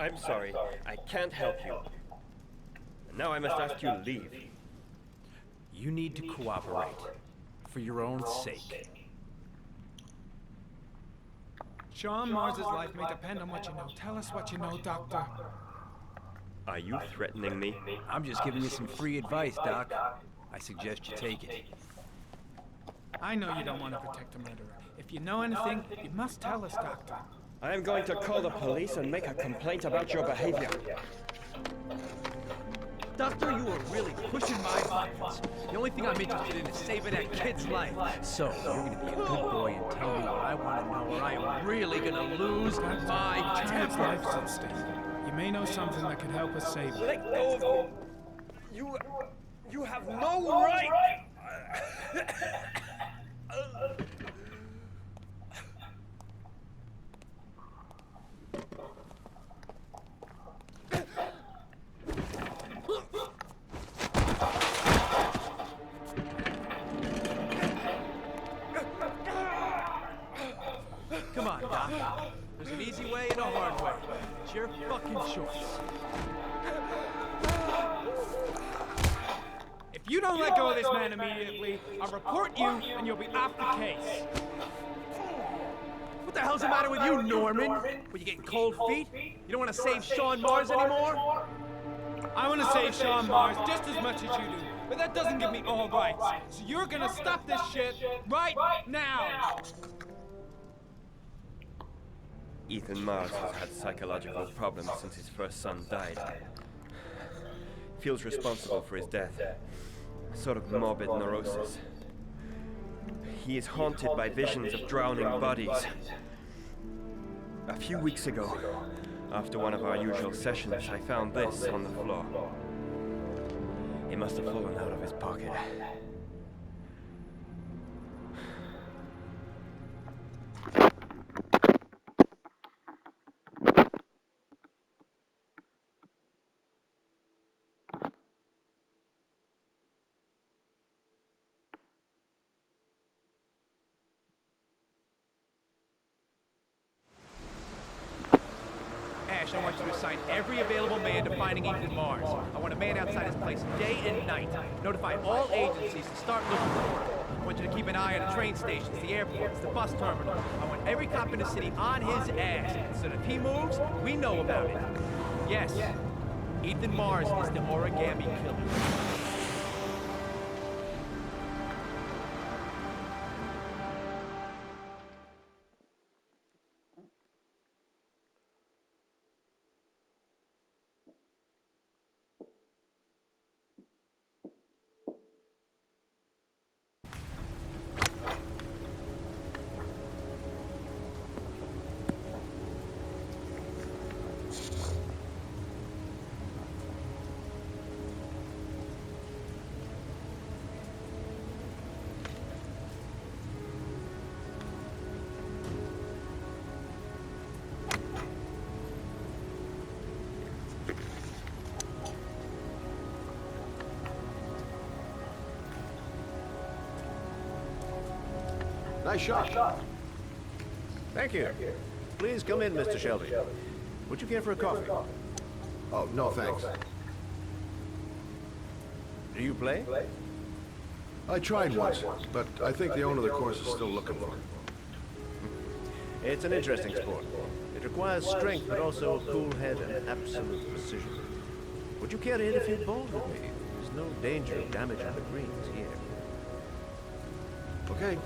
I'm sorry. I can't help you. And now I must ask you to leave. You need to cooperate. For your own sake. Sean Mars's life may depend on what you know. Tell us what you know, Doctor. Are you threatening me? I'm just giving you some free advice, Doc. I suggest you take it. I know you don't want to protect a murderer. If you know anything, you must tell us, Doctor. I am going to call the police and make a complaint about your behavior. Doctor, you are really pushing my buttons. The only thing I'm interested in is saving that kid's life. So, you're gonna be a good boy and tell me what I want to know, or I am really gonna lose my Child's temper. life's at stake. You may know something that could help us save it. Let go of me! You have no right! Come on, Doc. There's an easy way and a hard way. It's your fucking choice. If you don't let go of this man immediately, I'll report you and you'll be off the case. What the hell's the matter with you, Norman? Were you getting cold feet? You don't want to save Sean Mars anymore? I want to save Sean Mars just as much as you do, but that doesn't give me all rights. So you're gonna stop this shit right now. Ethan Mars has had psychological problems since his first son died. Feels responsible for his death. A sort of morbid neurosis. He is haunted by visions of drowning bodies. A few weeks ago, after one of our usual sessions, I found this on the floor. It must have fallen out of his pocket. Ash, I want you to assign every available man to finding Ethan Mars. I want a man outside his place day and night. Notify all agencies to start looking for him. I want you to keep an eye on the train stations, the airports, the bus terminal. I want every cop in the city on his ass, so that if he moves, we know about it. Yes, Ethan Mars is the origami killer. Nice shot. Thank you. Please come in, Mr. Shelby. Would you care for a coffee? Oh, no thanks. Do you play? I tried once, but I think the owner of the course is still looking for it. It's an interesting sport. It requires strength, but also a cool head and absolute precision. Would you care to hit a few balls with me? There's no danger of damaging the greens here. Okay.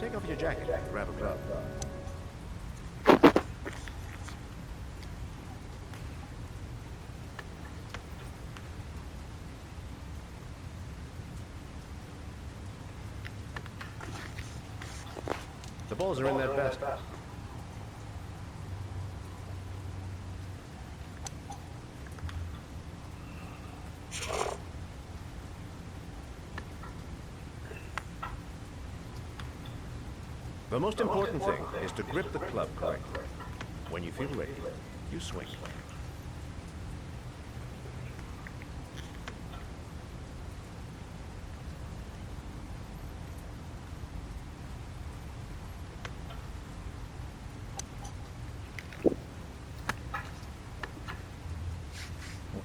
Take off your jacket and grab a club. The balls are in that basket. The most important thing is to grip the club correctly. When you feel ready, you swing.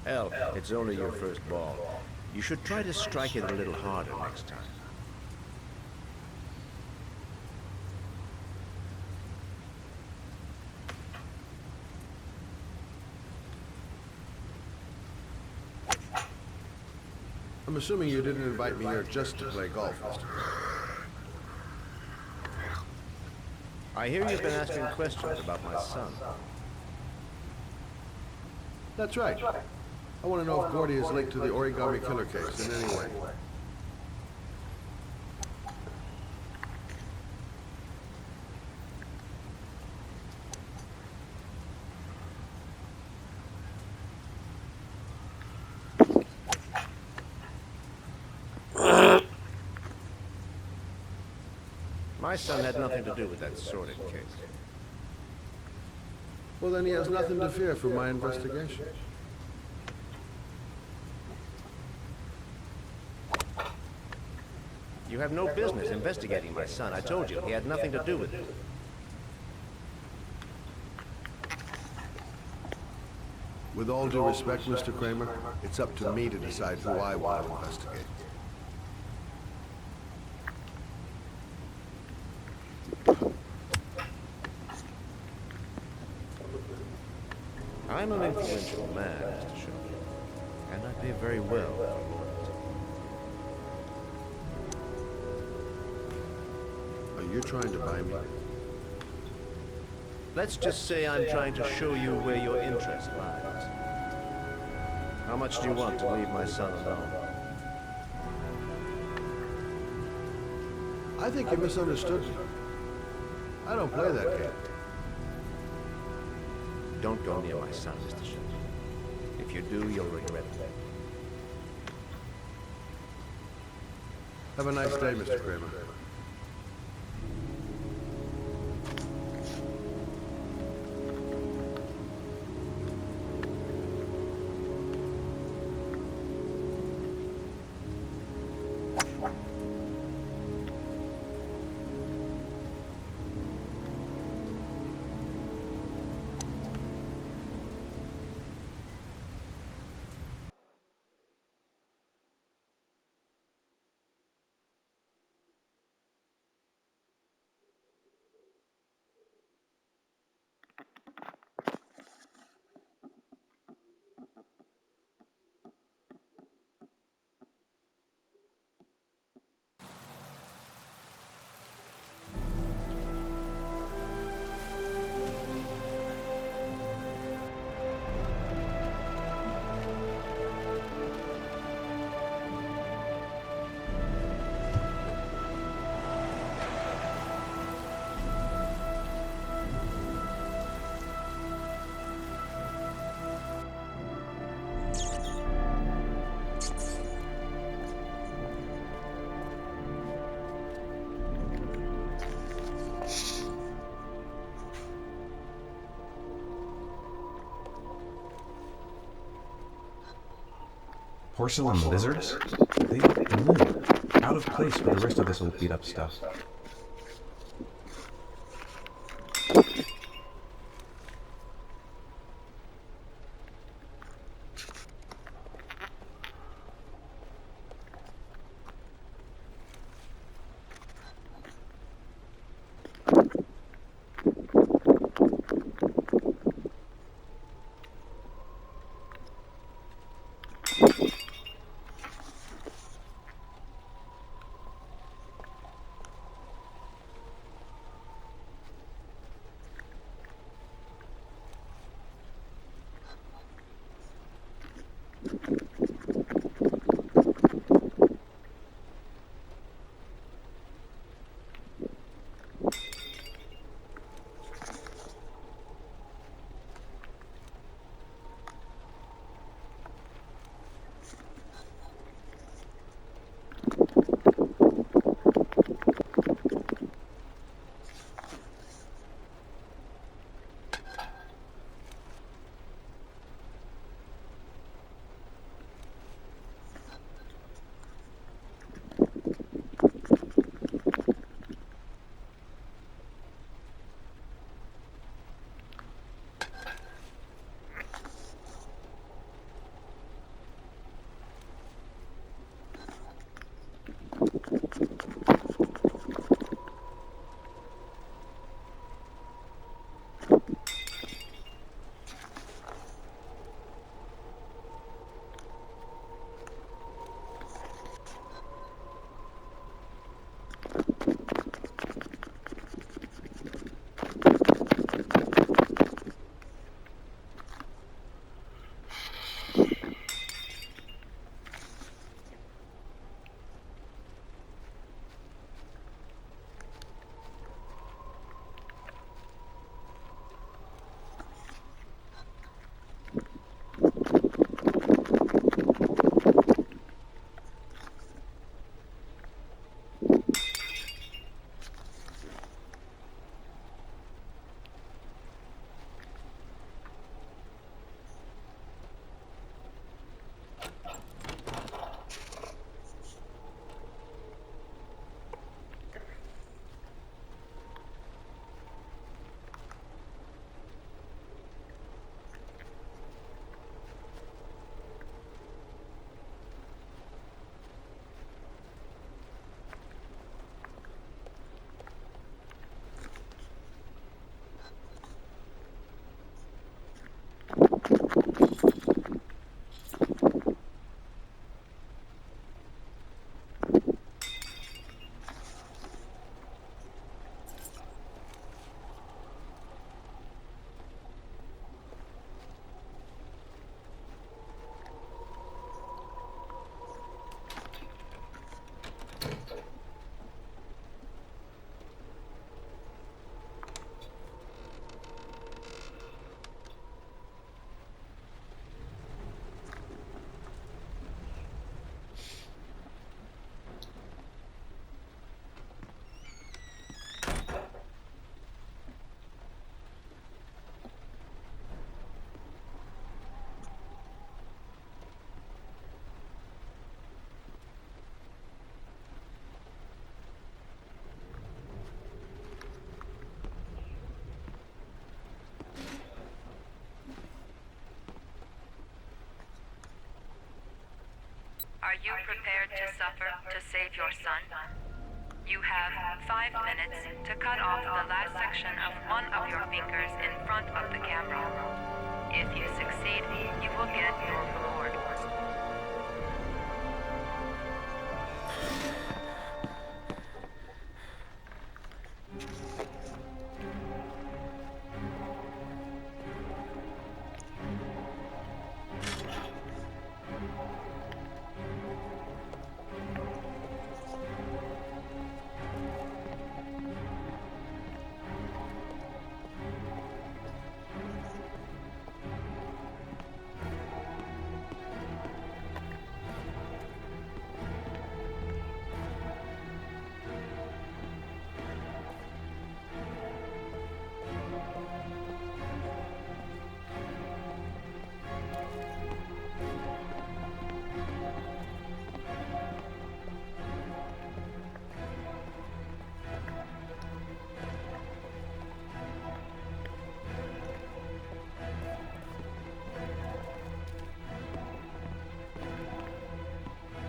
Hell, it's only your first ball. You should try to strike it a little harder next time. I'm assuming you didn't invite me here just to play golf, Mr. I hear you've been asking questions about my son. That's right. I want to know if Gordy is linked to the origami killer case in any way. My son had nothing to do with that sorting case. Well, then he has nothing to fear from my investigation. You have no business investigating my son. I told you, he had nothing to do with it. With all due respect, Mr. Kramer, it's up to me to decide who I want to investigate. I'm an influential man, Mr. Shelby, and I pay very well for loyalty. Are you trying to buy me? Let's just say I'm trying to show you where your interest lies. How much do you want to leave my son alone? I think you misunderstood me. I don't play that game. Don't go near my son, Mr. Shelby. If you do, you'll regret it. Have a nice day, Mr. Kramer. Porcelain lizards? They look new, out of place with the rest of this old beat-up stuff. Are you prepared to suffer to save your son? You have 5 minutes to cut off the last section of one of your fingers in front of the camera. If you succeed, you will get your reward.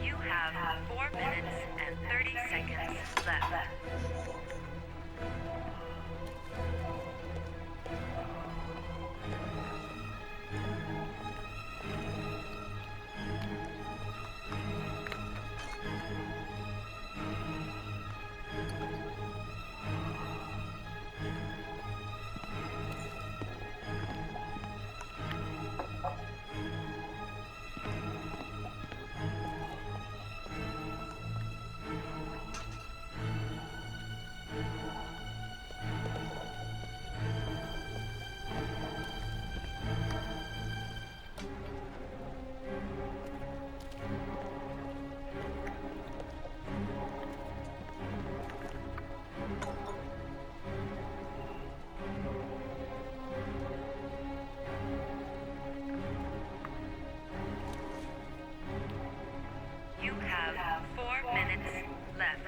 You have 4 minutes and 30 seconds left. You have 4 minutes left.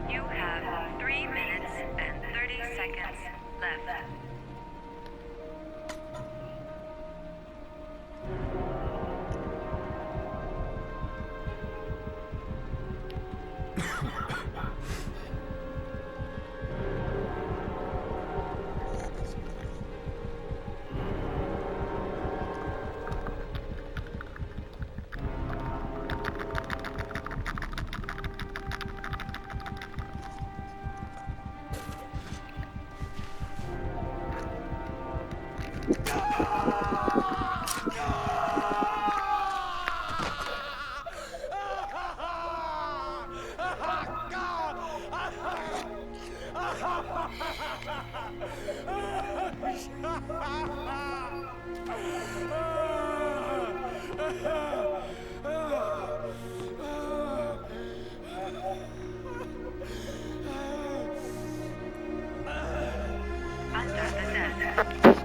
You have 3 minutes and 30 seconds left. Under the desk.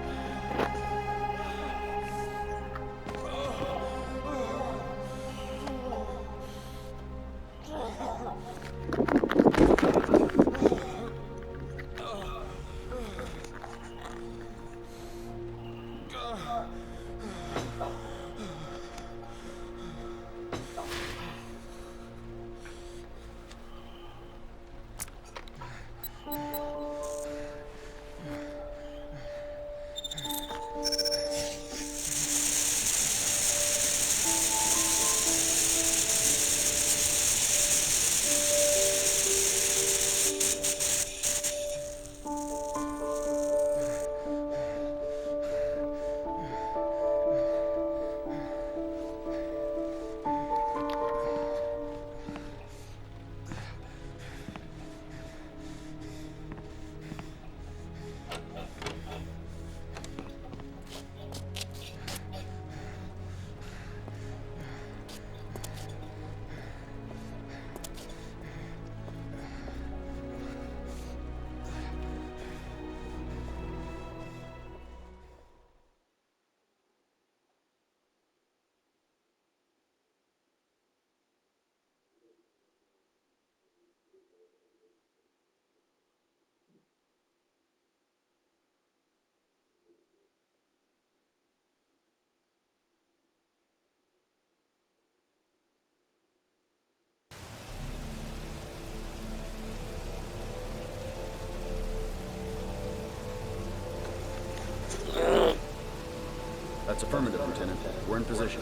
That's affirmative, Lieutenant. We're in position.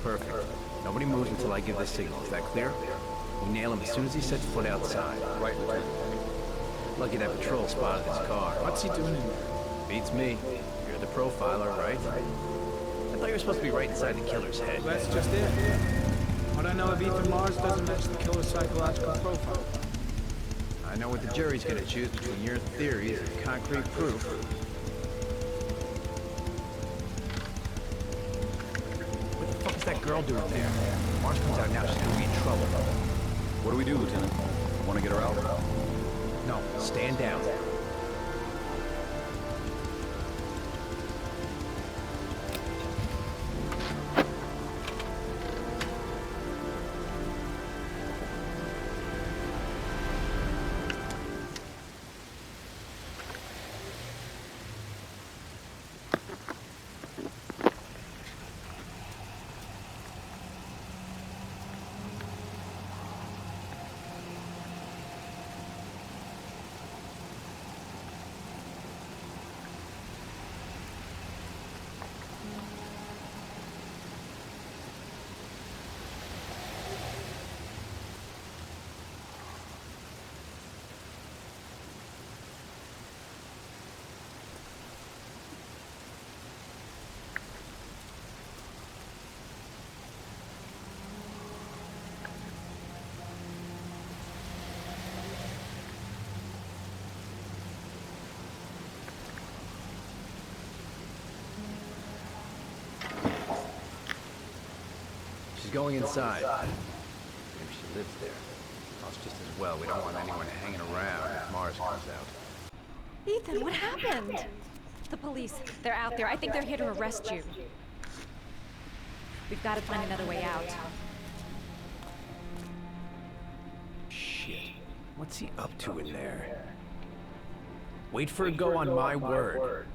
Perfect. Nobody moves until I give the signal. Is that clear? We nail him as soon as he sets foot outside. Right, Lieutenant. Lucky that patrol spotted his car. What's he doing in there? Beats me. You're the profiler, right? I thought you were supposed to be right inside the killer's head. That's just it. What I know of Ethan Mars doesn't match the killer's psychological profile. I know what the jury's gonna choose between your theories and concrete proof. What the fuck is that girl doing there? Mars comes out now, she's gonna be in trouble. What do we do, Lieutenant? Want to get her out? No, stand down. She's going inside. Maybe she lives there. Oh, it's just as well. We don't want anyone hanging around if Mars comes out. Ethan, what happened? The police, they're out there. I think they're here to arrest you. We've got to find another way out. Shit. What's he up to in there? Wait for a go on my word.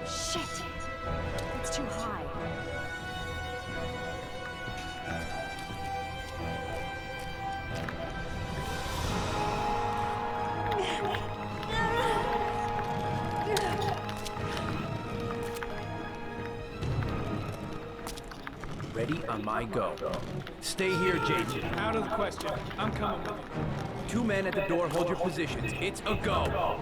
Shit! It's too high. Ready on my go. Stay here, JT. Out of the question. I'm coming with you. 2 men at the door, hold your positions. It's a go.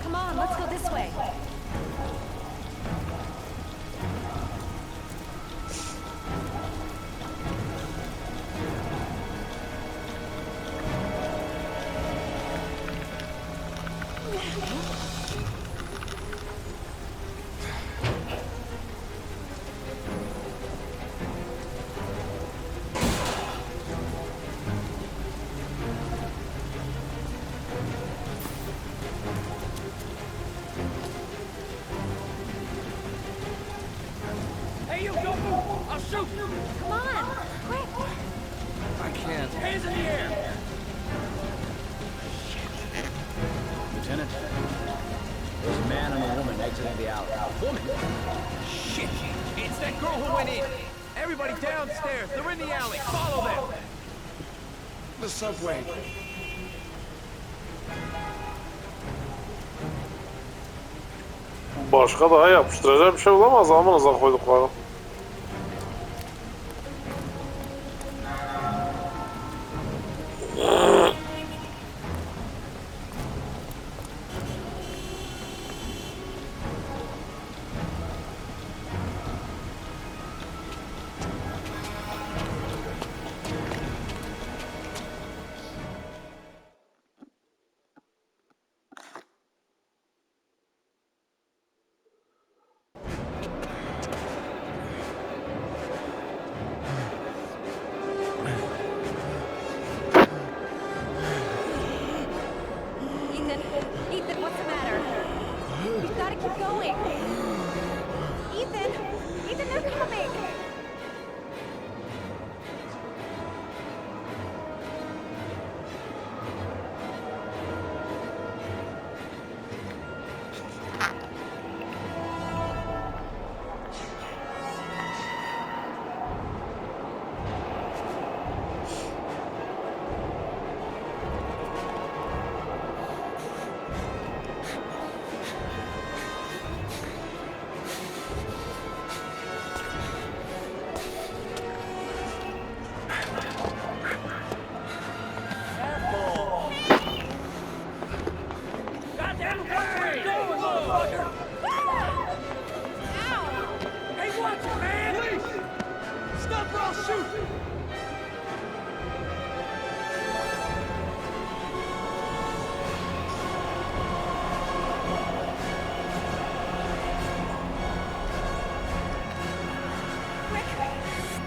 Come on, let's go this way. Hey, you, don't move! I'll shoot! Come on, quick! I can't. Hands in the air! Lieutenant, there's a man and a woman exiting the alley. Woman! Shit! It's that girl who went in! Everybody downstairs! They're in the alley! Follow them! The subway. Başka daha yapıştıracak bir şey olamaz amınıza koydukları. keep going. Ethan! Ethan, they're coming!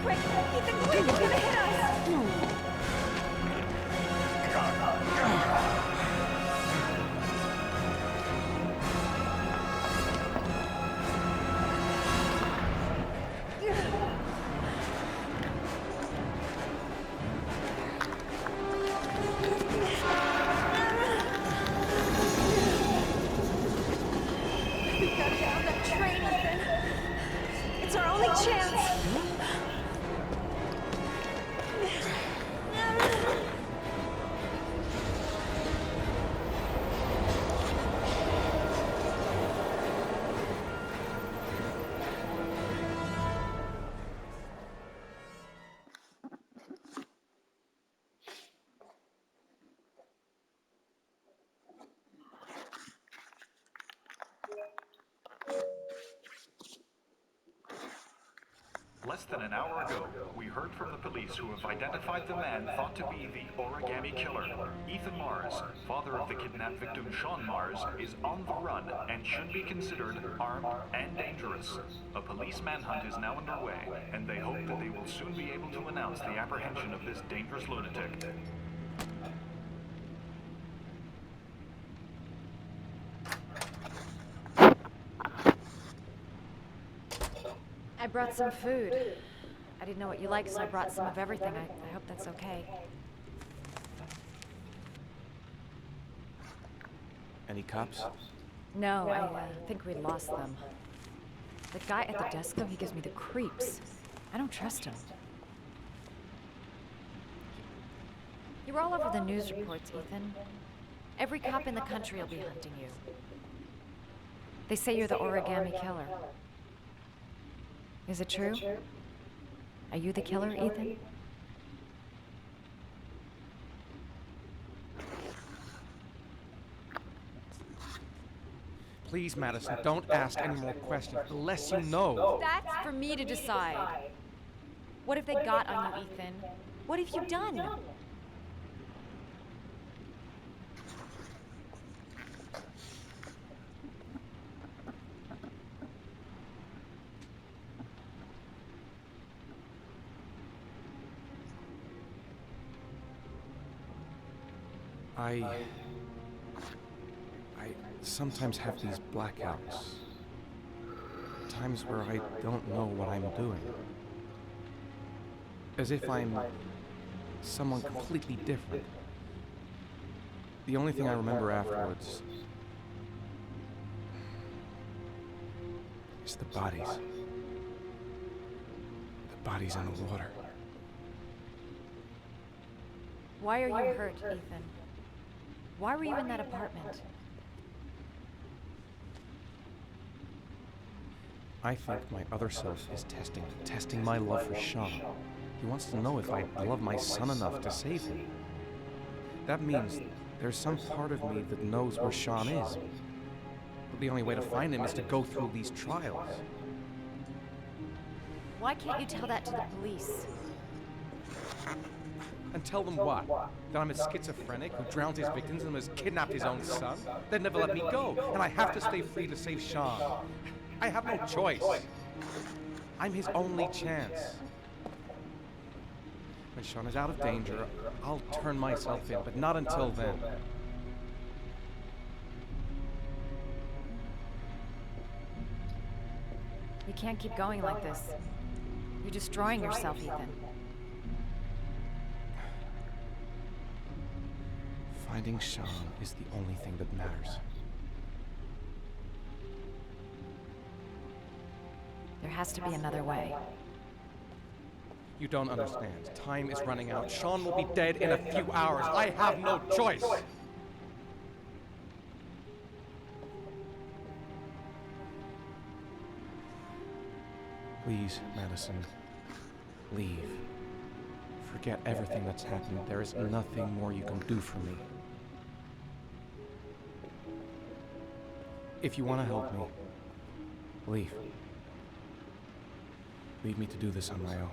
Quick! Ethan, quick! He's gonna hit us! We gotta get on that train, Ethan. It's our only chance. Less than an hour ago, we heard from the police who have identified the man thought to be the origami killer. Ethan Mars, father of the kidnapped victim Sean Mars, is on the run and should be considered armed and dangerous. A police manhunt is now underway, and they hope that they will soon be able to announce the apprehension of this dangerous lunatic. I brought some food. I didn't know what you liked, so I brought some of everything. I hope that's okay. Any cops? No, I think we lost them. The guy at the desk, though, he gives me the creeps. I don't trust him. You're all over the news reports, Ethan. Every cop in the country will be hunting you. They say you're the origami killer. Is it true? Are you the killer, Ethan? Please, Madison, don't ask any more questions unless you know. That's for me to decide. What if they got on you, Ethan? What have you done? I sometimes have these blackouts. Times where I don't know what I'm doing. As if I'm someone completely different. The only thing I remember afterwards is the bodies. The bodies in the water. Why are you hurt, Ethan? Why were you in that apartment? I think my other self is testing my love for Sean. He wants to know if I love my son enough to save him. That means there's some part of me that knows where Sean is. But the only way to find him is to go through these trials. Why can't you tell that to the police? And tell them what? That I'm a schizophrenic who drowned his victims and has kidnapped his own son? They'd never let me go, and I have to stay free to save Sean. I have no choice. I'm his only chance. When Sean is out of danger, I'll turn myself in, but not until then. You can't keep going like this. You're destroying yourself, Ethan. Finding Sean is the only thing that matters. There has to be another way. You don't understand. Time is running out. Sean will be dead in a few hours. I have no choice. Please, Madison, leave. Forget everything that's happened. There is nothing more you can do for me. If you want to help me, leave. Leave me to do this on my own.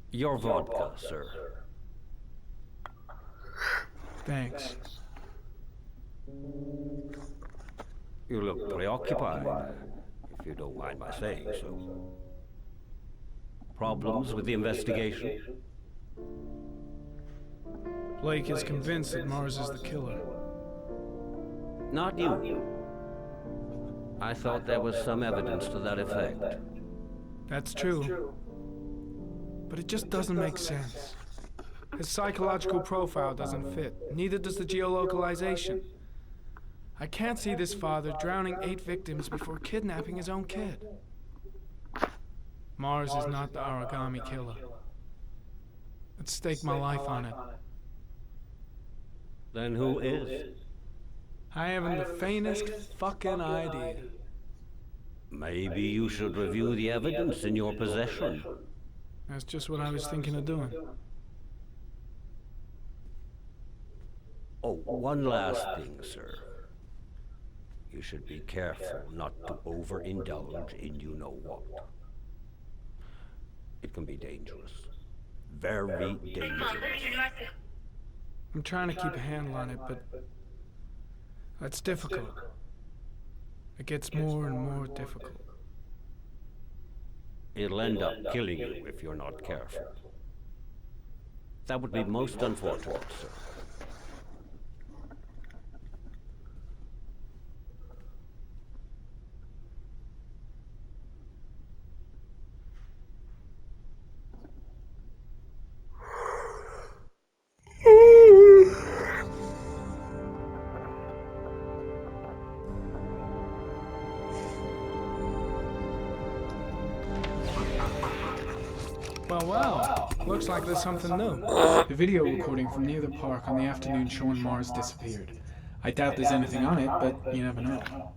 Your vodka, sir. Thanks. You look preoccupied, if you don't mind my saying so. Problems with the investigation? Blake is convinced that Mars is the killer. Not you. I thought there was some evidence to that effect. That's true. But it just doesn't make sense. His psychological profile doesn't fit. Neither does the geolocalization. I can't see this father drowning 8 victims before kidnapping his own kid. Mars is not the origami killer. I'd stake my life on it. Then who is? I haven't the faintest fucking idea. Maybe you should review the evidence in your possession. That's just what I was thinking of doing. Oh, one last thing, sir. You should be careful not to overindulge in you-know-what. It can be dangerous. Very dangerous. I'm trying to keep a handle on it, but that's difficult. It gets more and more difficult. It'll end up killing you if you're not careful. That would be most unfortunate, sir. Well. Looks like there's something new. The video recording from near the park on the afternoon Sean Mars disappeared. I doubt there's anything on it, but you never know.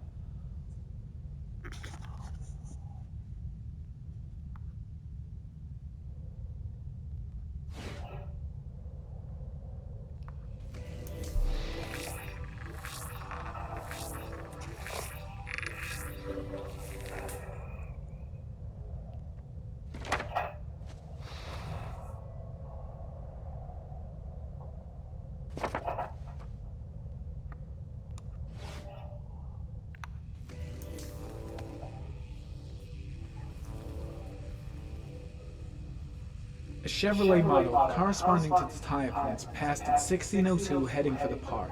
A Chevrolet model corresponding to the tire prints passed at 1602 heading for the park,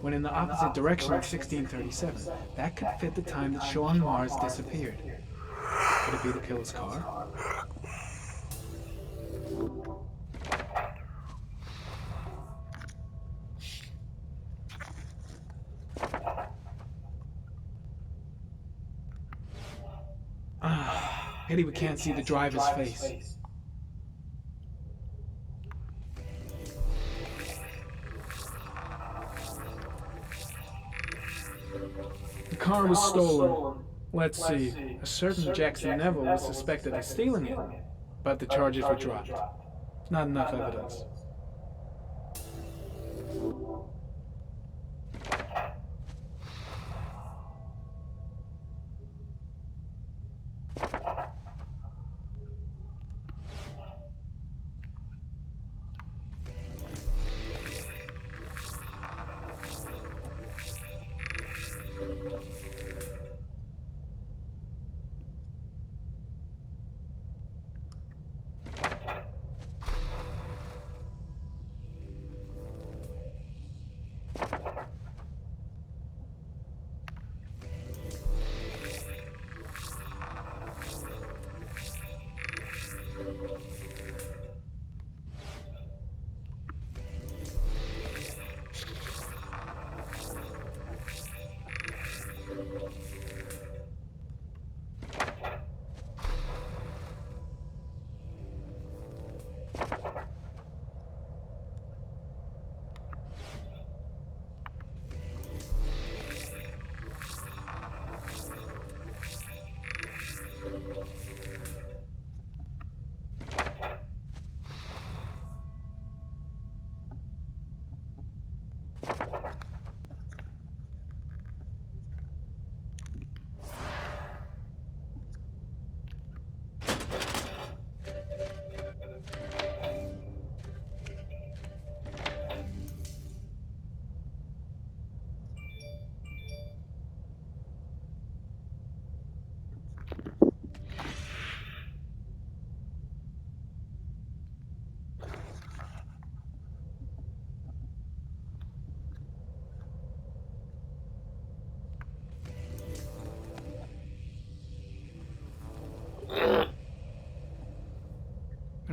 when in the opposite direction at 1637. That could fit the time that Sean Mars disappeared. Could it be the killer's car? Pity we can't see the driver's face. The car was stolen. Let's see. A certain Jackson Neville was suspected of stealing it, but the charges were dropped. Not enough evidence.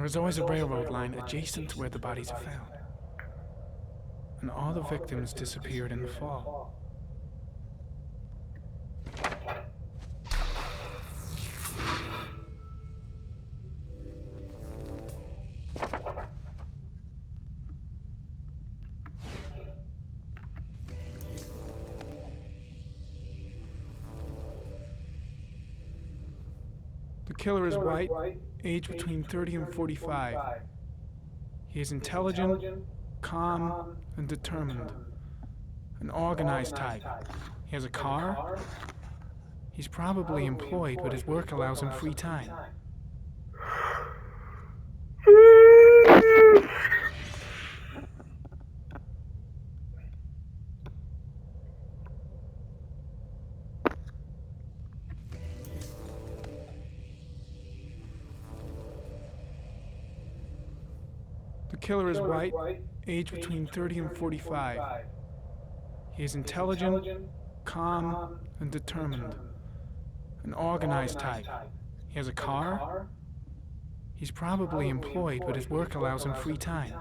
There is always a railroad line adjacent to where the bodies are found. And all the victims disappeared in the fall. The killer is white, aged between 30 and 45. He is intelligent, calm, and determined. An organized type. He has a car. He's probably employed, but his work allows him free time. The killer is white, aged between 30 and 45. He is intelligent, calm, and determined. An organized type. He has a car. He's probably employed, but his work allows him free time.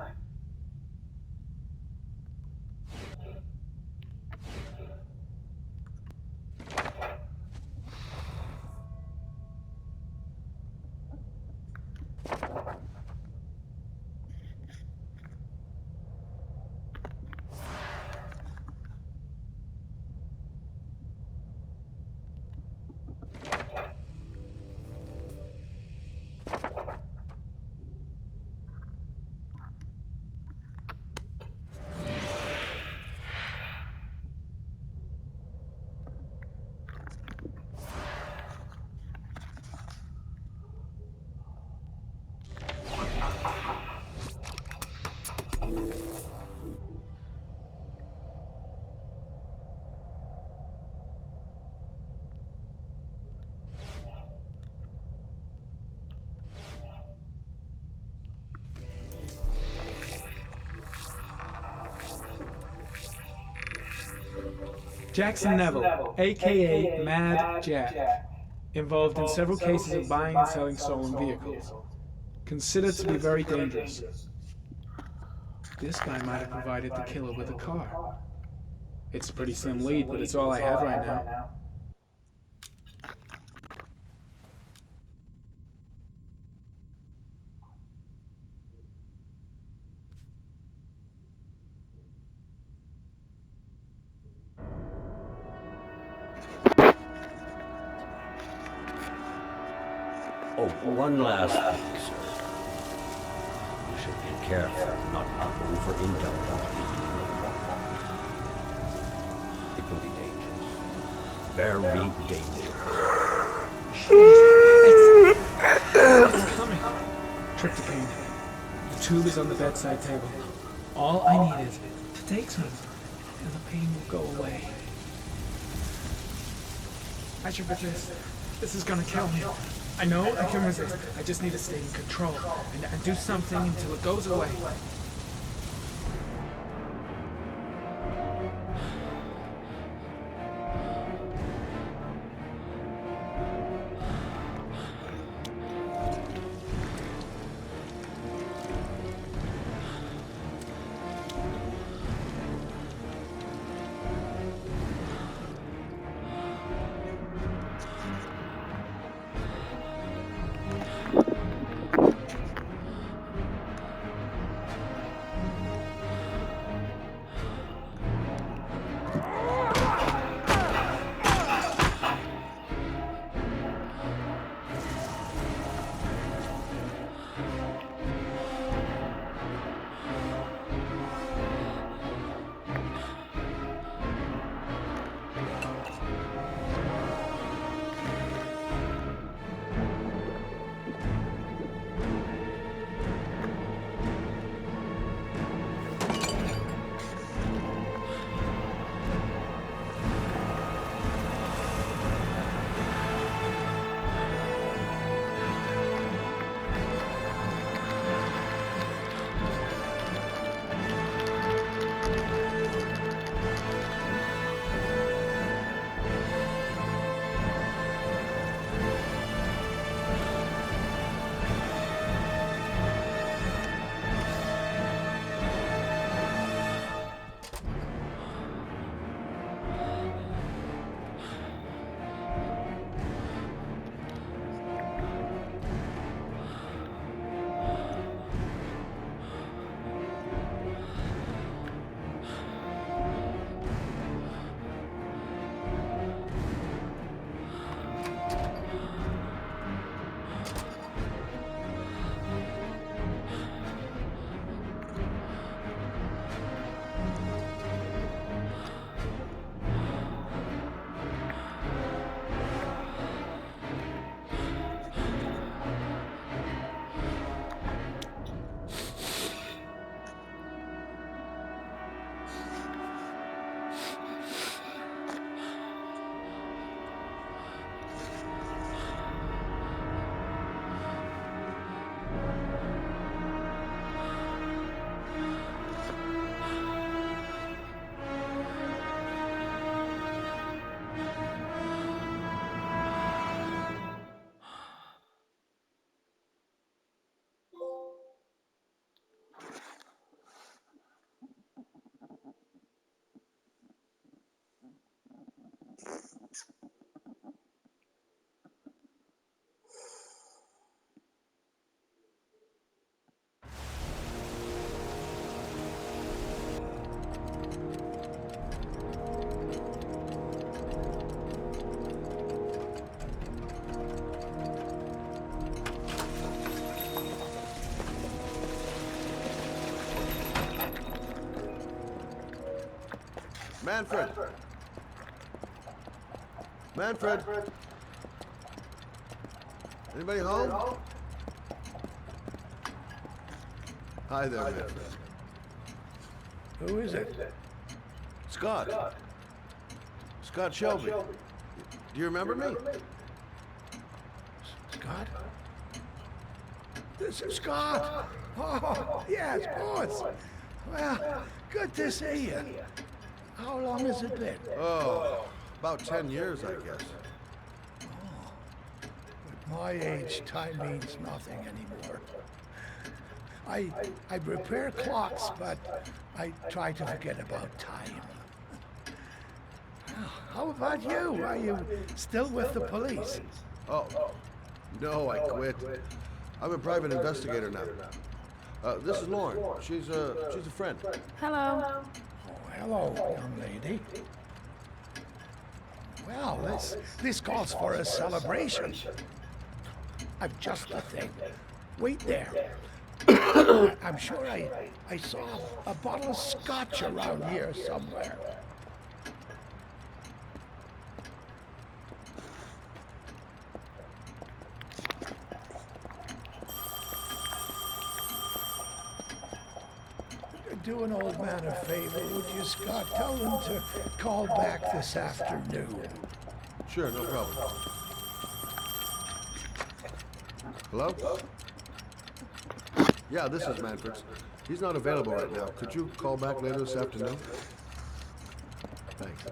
Jackson Neville, a.k.a. Mad Jack. Involved in several cases of buying and selling stolen vehicles. Considered to be very dangerous. This guy might have provided the killer with a car. It's a pretty slim lead, but it's all I have right now. Oh, one last thing, sir. You should be careful not to overindulge. It can be dangerous. Very dangerous. It's coming. Tryptopane. The tube is on the bedside table. All I need is to take some, and the pain will go away. I should resist. This is gonna kill me. I know I can resist. I just need to stay in control and do something until it goes away. Manfred! Manfred! Anybody home? Hi there, Manfred. Who is it? Scott. Scott Shelby. Do you remember me? Scott? This is Scott! Oh, yes, of course. Well, good to see you. How long has it been? Oh, about 10 years, I guess. At my age, time means nothing anymore. I repair clocks, but I try to forget about time. How about you? Are you still with the police? Oh, no, I quit. I'm a private investigator now. This is Lauren. She's a friend. Hello. Oh, hello, young lady. Well, this calls for a celebration. I've just the thing. Wait there. I'm sure I saw a bottle of scotch around here somewhere. Do an old man a favor, would you, Scott? Tell them to call back this afternoon. Sure, no problem. Hello? Yeah, this is Manfred's. He's not available right now. Could you call back later this afternoon? Thanks.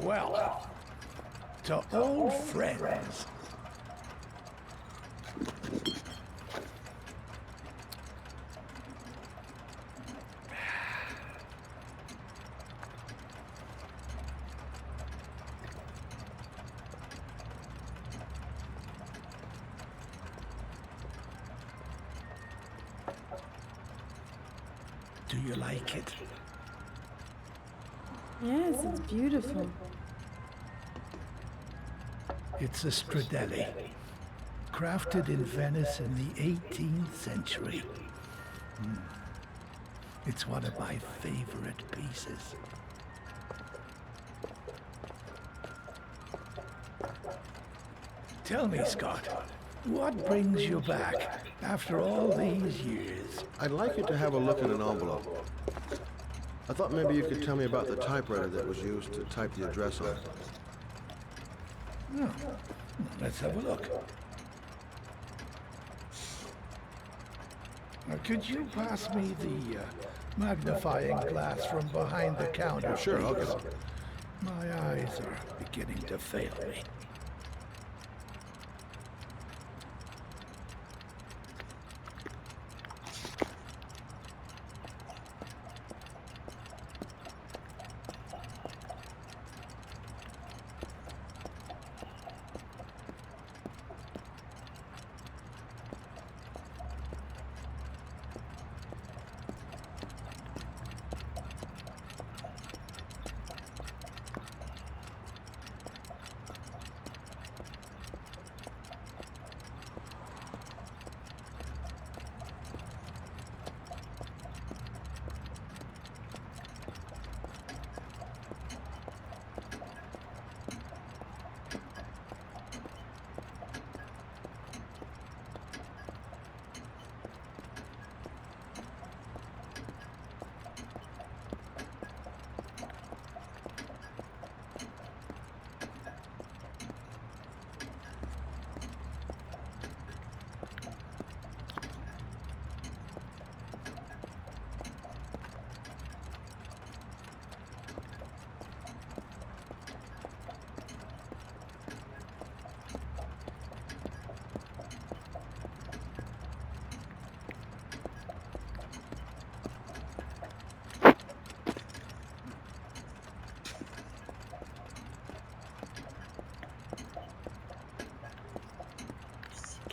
Well, to old friends. Do you like it? Yes, it's beautiful. It's a Stradelli, crafted in Venice in the 18th century. It's one of my favorite pieces. Tell me, Scott, what brings you back after all these years? I'd like you to have a look at an envelope. I thought maybe you could tell me about the typewriter that was used to type the address on it. Oh, let's have a look. Now, could you pass me the magnifying glass from behind the counter? Sure, I'll please? get it. My eyes are beginning to fail me.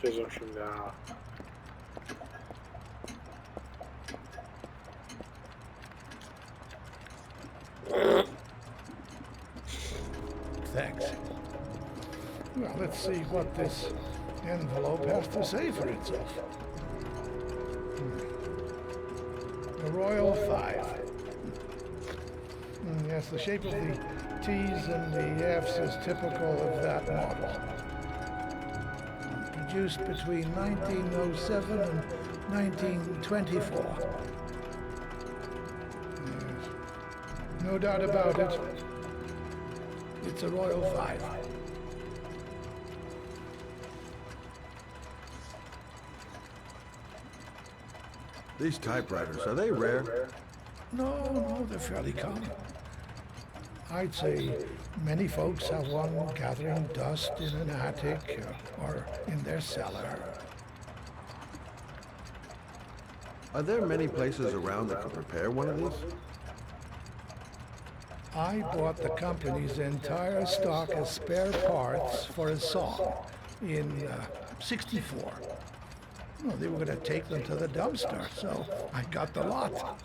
Sikeceğim şimdi ya. Thanks. Well, let's see what this envelope has to say for itself. The Royal Five. Yes, the shape of the T's and the F's is typical of that model. Produced between 1907 and 1924. Yes. No doubt about it. It's a Royal Five. These typewriters, are they rare? No, they're fairly common. I'd say many folks have one gathering dust in an attic or in their cellar. Are there many places around that could repair one of these? I bought the company's entire stock of spare parts for a song in '64. Well, they were going to take them to the dumpster, so I got the lot.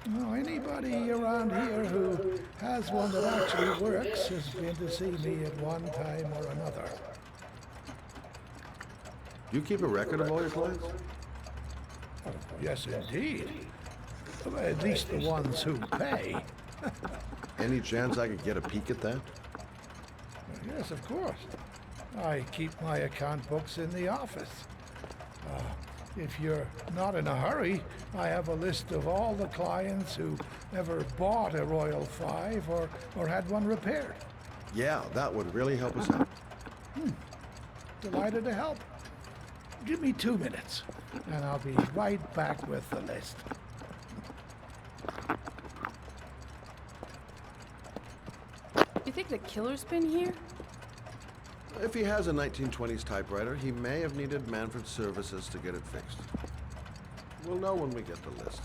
Well, anybody around here who has one that actually works has been to see me at one time or another. Do you keep a record of all your clients? Oh, yes, indeed. At least the ones who pay. Any chance I could get a peek at that? Yes, of course. I keep my account books in the office. If you're not in a hurry, I have a list of all the clients who ever bought a Royal 5 or had one repaired. Yeah, that would really help us out. Delighted to help. Give me 2 minutes, and I'll be right back with the list. You think the killer's been here? If he has a 1920s typewriter, he may have needed Manfred's services to get it fixed. We'll know when we get the list.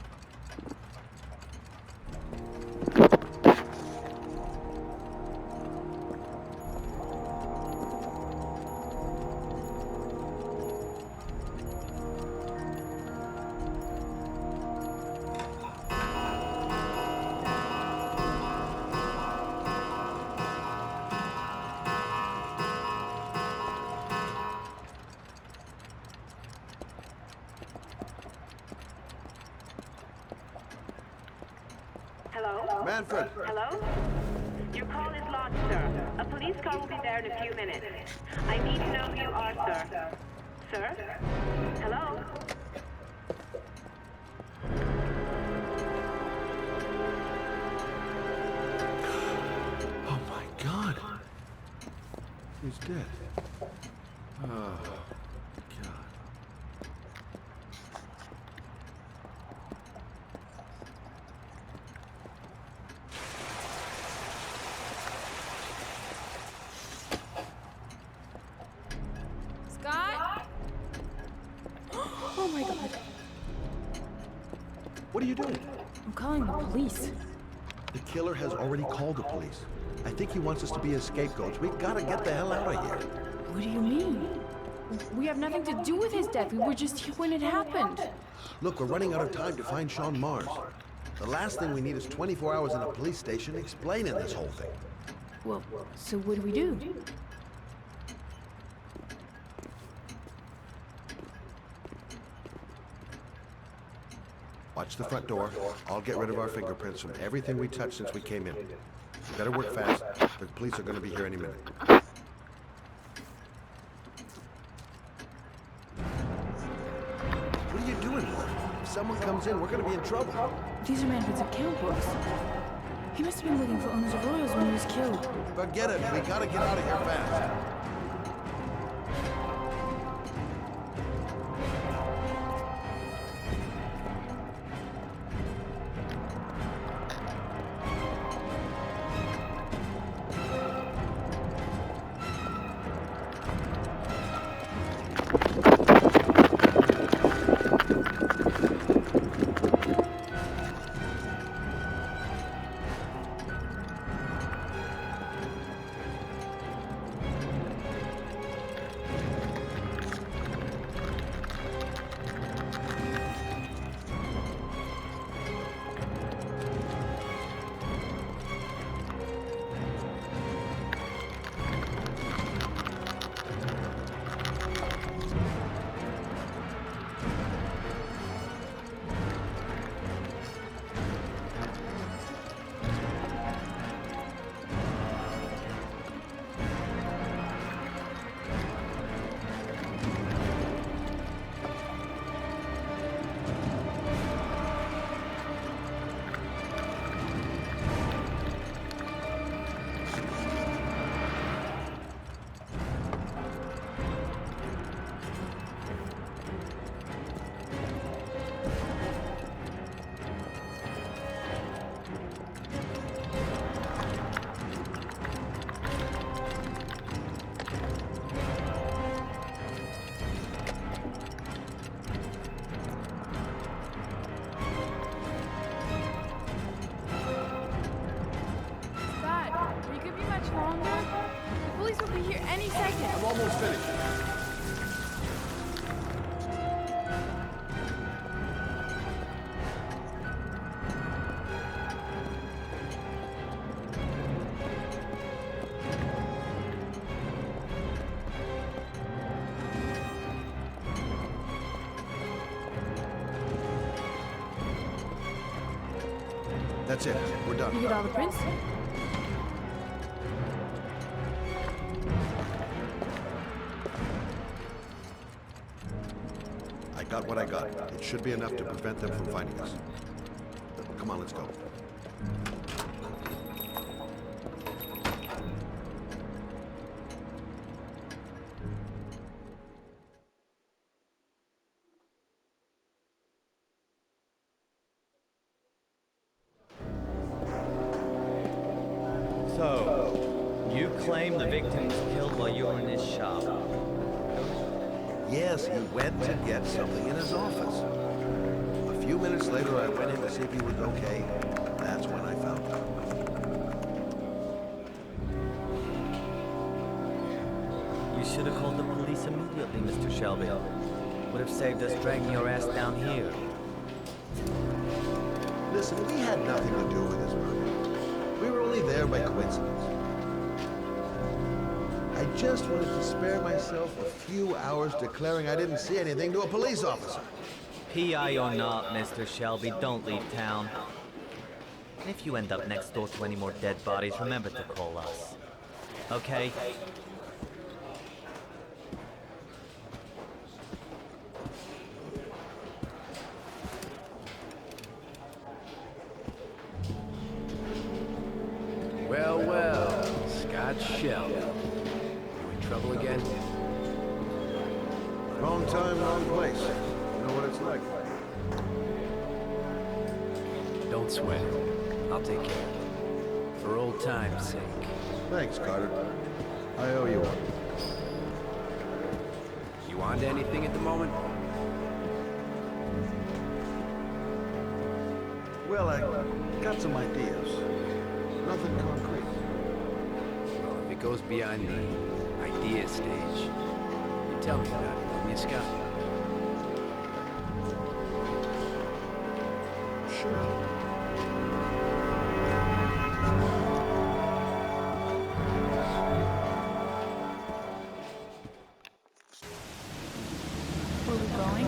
Hello? Manfred! Hello? Your call is lodged, sir. A police car will be there in a few minutes. I need to know who you are, sir. Sir? Hello? Oh my God! He's dead. Oh, God. Scott? Oh my God. What are you doing? I'm calling the police. The killer has already called the police. I think he wants us to be his scapegoats. We gotta get the hell out of here. What do you mean? We have nothing to do with his death. We were just here when it happened. Look, we're running out of time to find Sean Mars. The last thing we need is 24 hours in a police station explaining this whole thing. Well, so what do we do? Watch the front door. I'll get rid of our fingerprints from everything we touched since we came in. We better work fast. The police are going to be here any minute. What are you doing, Lord? If someone comes in, we're going to be in trouble. These are Manfred's account books. He must have been looking for owners of Royals when he was killed. Forget it. We got to get out of here fast. longer? The police will be here any second. I'm almost finished. That's it. We're done. You get all the prints? I got what I got. It should be enough to prevent them from finding us. Come on, let's go. So, you claim the victim was killed while you were in his shop? Yes, he went to get something in his office. A few minutes later, I went in to see if he was okay. That's when I found him. You should have called the police immediately, Mr. Shelby. Would have saved us dragging your ass down here. Listen, we had nothing to do with this murder. We were only there by coincidence. I just wanted to spare myself a few hours declaring I didn't see anything to a police officer. PI or not, Mr. Shelby, don't leave town. And if you end up next door to any more dead bodies, remember to call us. Okay? Well, well, Scott Shelby. You in trouble again? Wrong time, wrong place. You know what it's like. Don't sweat it. I'll take care of it. For old time's sake. Thanks, Carter. I owe you one. You on to anything at the moment? Well, I got some ideas. Nothing concrete. Well, if it goes beyond the idea stage, you tell me about it, won't you, Scott? Sure. Where are we going?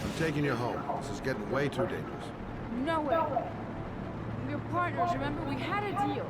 I'm taking you home. This is getting way too dangerous. No way. We're partners, remember? We had a deal.